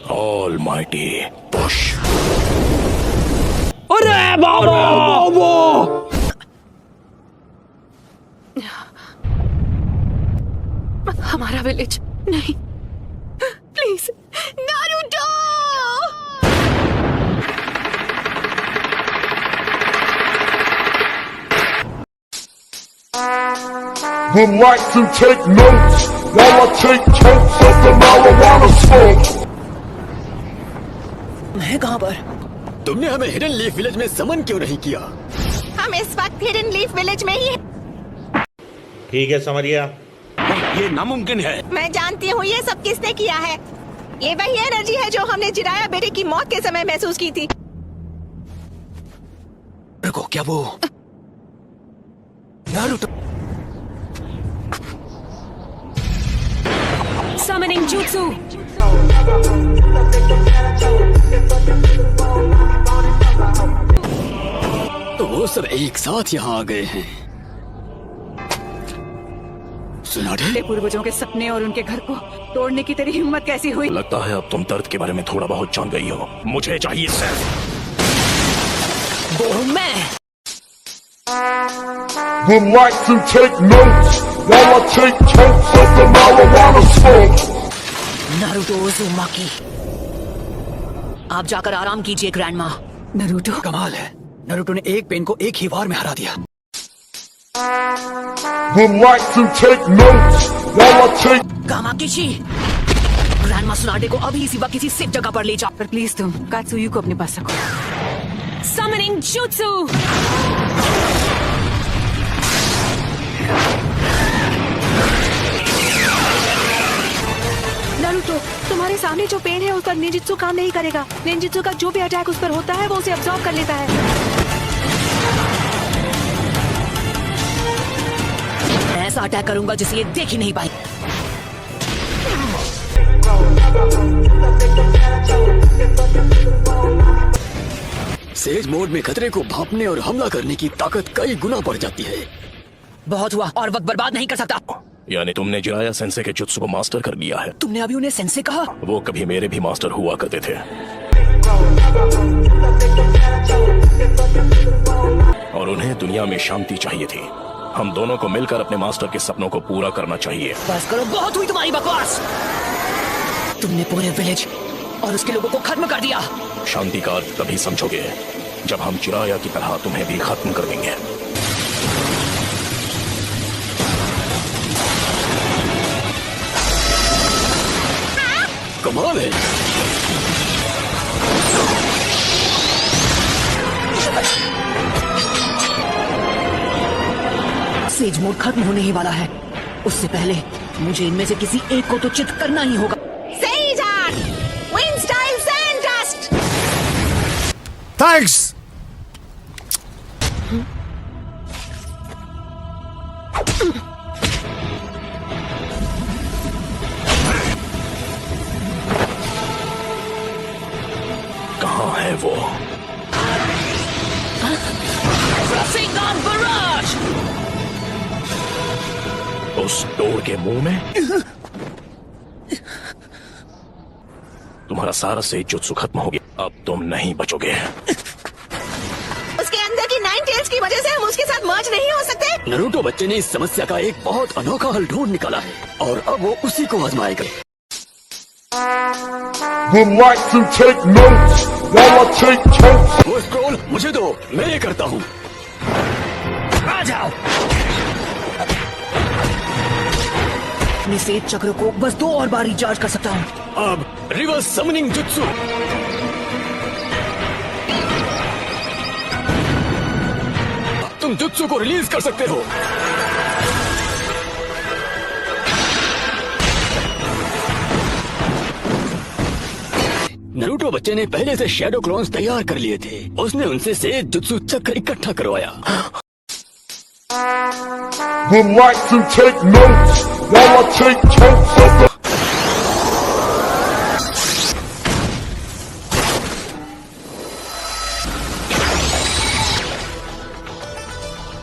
Almighty push. अरे बाबा! हमारा village नहीं, please Naruto! Relax and take notes while I take totes of the marijuana smoke. मैं कहाँ पर? तुमने हमें हिडन लीफ विलेज में समन क्यों नहीं किया? हम इस वक्त हिडन लीफ विलेज में ही हैं। ठीक है समरिया। ये नामुमकिन है। मैं जानती हूँ ये सब किसने किया है। ये वही एनर्जी है जो हमने जिराया बेटे की मौत के समय महसूस की थी। रुको, क्या वो नारुतो? Summoning jutsu. तो वो सब एक साथ यहाँ आ गए हैं। सुनाडे? पूर्वजों के सपने और उनके घर को तोड़ने की तेरी हिम्मत कैसी हुई? लगता है अब तुम दर्द के बारे में थोड़ा बहुत जान गई हो। मुझे चाहिए सिर्फ वो हूँ मैं। Relax and take notes while I take totes of the marijuana smoke. Naruto Uzumaki, आप जाकर आराम कीजिए ग्रैंडमा। नरूटो कमाल है। नरूटो ने एक पेन को एक ही वार में हरा दिया। Relax and take notes while I take. कामाकीची, ग्रैंडमा सुनाडे को अभी इसी वक्त किसी सेफ जगह पर ले जाओ। पर प्लीज तुम कात्सुयु को अपने पास रखो। Summoning jutsu. नारुतो, तुम्हारे सामने जो पेड़ है उस पर निंजित्सु काम नहीं करेगा। निंजित्सु का जो भी अटैक उस पर होता है वो उसे अब्सॉर्ब कर लेता है। ऐसा अटैक करूंगा जिसे ये देख ही नहीं पाई। सेज मोड में खतरे को भांपने और हमला करने की ताकत कई गुना बढ़ जाती है। बहुत हुआ और वक्त बर्बाद नहीं कर सकता। यानी तुमने जिराया सेंसे के जुत्सु को मास्टर कर लिया है। तुमने अभी उन्हें सेंसे कहा? वो कभी मेरे भी मास्टर हुआ करते थे। और उन्हें दुनिया में शांति चाहिए थी। हम दोनों को मिलकर अपने मास्टर के सपनों को पूरा करना चाहिए। बस करो, बहुत हुई तुम्हारी बकवास। तुमने पूरे विलेज और उसके लोगों को खत्म कर दिया। शांति का अर्थ तभी समझोगे जब हम चिराया की तरह तुम्हें भी खत्म कर देंगे। कमाल है। सेज मोड खत्म होने ही वाला है। उससे पहले मुझे इनमें से किसी एक को तो चित करना ही होगा। सेइजान, wind style sand dust. Thanks. कहाँ है वो? Rasengan Barrage! उस डोर के मुंह में? तुम्हारा सारा से जुत्सु खत्म हो गया। अब तुम नहीं बचोगे। उसके अंदर की 9 टेल्स की वजह से हम उसके साथ मर्ज नहीं हो सकते। नरूटो बच्चे ने इस समस्या का एक बहुत अनोखा हल ढूंढ निकाला है और अब वो उसी को आजमाएगा। Relax and take notes while I take totes. वो स्क्रॉल मुझे दो, मैं ये करता हूँ। आ जाओ। अपने सेज चक्र को बस 2 और बार रिचार्ज कर सकता हूँ। अब रिवर्स समनिंग जुत्सु। तुम जुत्सु को रिलीज कर सकते हो। नरूटो बच्चे ने पहले से शैडो क्लोन्स तैयार कर लिए थे। उसने उनसे सेज जुत्सु चक्र इकट्ठा करवाया। Relax and take notes while I take totes of the.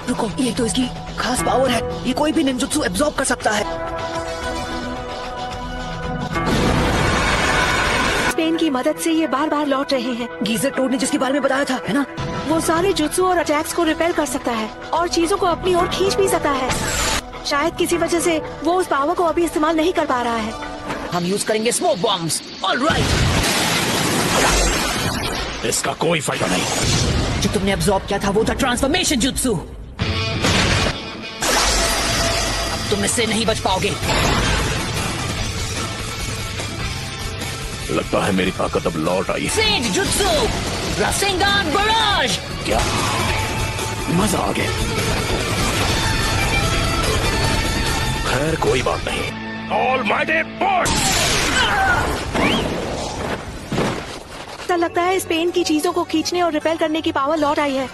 रुको, ये तो इसकी खास पावर है। ये कोई भी निंजुत्सु एब्जॉर्ब कर सकता है। पेन की मदद से ये बार बार लौट रहे हैं। गीजर टोड ने जिसके बारे में बताया था, है ना? वो सारे जुत्सु और अटैक्स को रिपेल कर सकता है और चीजों को अपनी ओर खींच भी सकता है। शायद किसी वजह से वो उस पावर को अभी इस्तेमाल नहीं कर पा रहा है। हम यूज करेंगे स्मोक बॉम्ब्स। ऑलराइट। इसका कोई फायदा नहीं। जो तुमने अब्सॉर्ब किया था वो था ट्रांसफॉर्मेशन जुत्सु। अब तुम इससे नहीं बच पाओगे। लगता है मेरी ताकत अब लौट आई है। Sage jutsu, rasengan barrage. क्या मजा आ गया। खैर कोई बात नहीं। Almighty push. ऐसा लगता है इस पेन की चीजों को खींचने और रिपेल करने की पावर लौट आई है।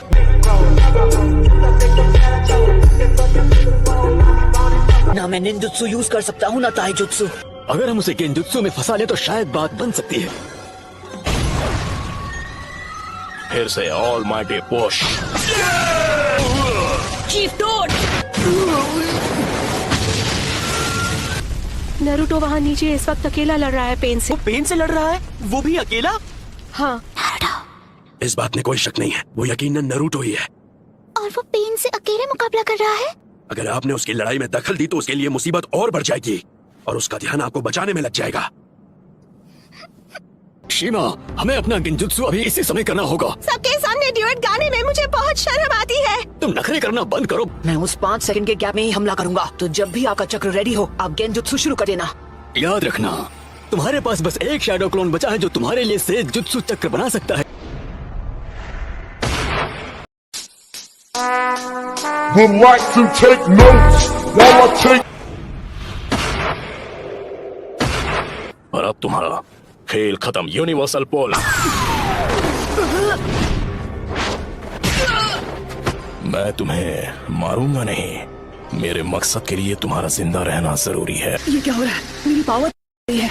ना मैं निंजुत्सु यूज कर सकता हूँ ना ताइजुत्सु। अगर हम उसे गेंजुत्सु में फंसा ले तो शायद बात बन सकती है। फिर से almighty push. Chief toad. Naruto वहाँ नीचे इस वक्त अकेला लड़ रहा है पेन से। पेन से लड़ रहा है, वो भी अकेला। हाँ, इस बात में कोई शक नहीं है, वो यकीनन नरूटो ही है। और वो पेन से अकेले मुकाबला कर रहा है। अगर आपने उसकी लड़ाई में दखल दी तो उसके लिए मुसीबत और बढ़ जाएगी और उसका ध्यान आपको बचाने में लग जाएगा। शीमा, हमें अपना गेंजुत्सु अभी इसी समय करना होगा। सबके सामने ड्यूएट गाने में मुझे बहुत शर्म आती है। तुम नखरे करना बंद करो। मैं उस 5 सेकंड के गैप में ही हमला करूंगा। तो जब भी आपका चक्र रेडी हो आप गेंजुत्सु शुरू कर देना। याद रखना, तुम्हारे पास बस एक शैडो क्लोन बचा है जो तुम्हारे लिए सेज जुत्सु चक्र बना सकता है। Relax and take notes while I take. और अब तुम्हारा खेल खत्म। यूनिवर्सल पोल। मैं तुम्हें मारूंगा नहीं। मेरे मकसद के लिए तुम्हारा जिंदा रहना जरूरी है। ये क्या हो रहा है? मेरी पावर है।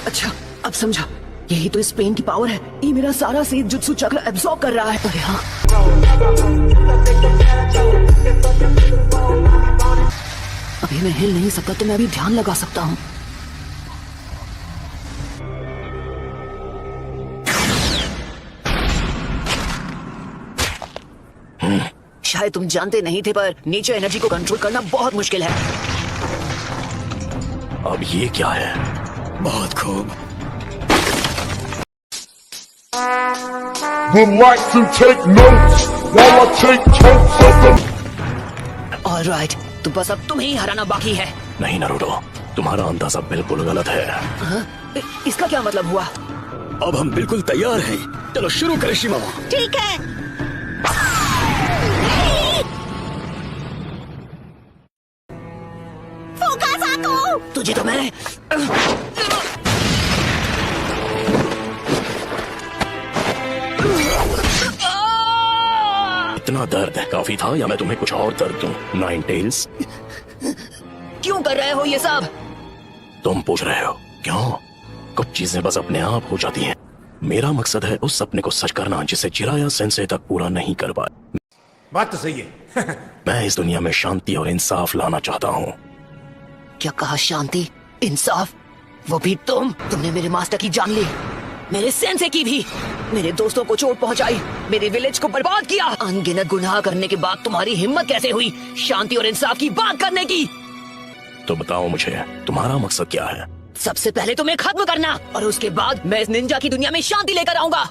अच्छा, अब समझा। यही तो इस पेन की पावर है। ये मेरा सारा सेज जुत्सु चक्र एब्सॉर्ब कर रहा है। अरे हाँ, अभी मैं हिल नहीं सकता तो मैं अभी ध्यान लगा सकता हूँ। शायद तुम जानते नहीं थे पर नेचर एनर्जी को कंट्रोल करना बहुत मुश्किल है। अब ये क्या है? बहुत खूब। Relax and take notes while I take totes of them. Alright, तो बस अब तुम्हें ही हराना बाकी है। नहीं नरूटो, तुम्हारा अंदाजा बिल्कुल गलत है। इसका क्या मतलब हुआ? अब हम बिल्कुल तैयार हैं। चलो शुरू करें शीमा। ठीक है। फोकासाको, तुझे तो मैं इतना दर्द काफी था या मैं तुम्हें कुछ और दर्द दूं? नाइन टेल्स, क्यों कर रहे हो ये सब? तुम पूछ रहे हो क्यों? कुछ चीजें बस अपने आप हो जाती हैं। मेरा मकसद है उस सपने को सच करना जिसे चिराया सेंसे तक पूरा नहीं कर पाया। बात तो सही है। मैं इस दुनिया में शांति और इंसाफ लाना चाहता हूँ। क्या कहा? शांति, इंसाफ? वो भी तुमने मेरे मास्टर की जान ली, मेरे सेंसे की भी, मेरे दोस्तों को चोट पहुंचाई, मेरे विलेज को बर्बाद किया। अनगिनत गुनाह करने के बाद तुम्हारी हिम्मत कैसे हुई शांति और इंसाफ की बात करने की? तो बताओ मुझे, तुम्हारा मकसद क्या है? सबसे पहले तुम्हें खत्म करना और उसके बाद मैं इस निंजा की दुनिया में शांति लेकर आऊंगा।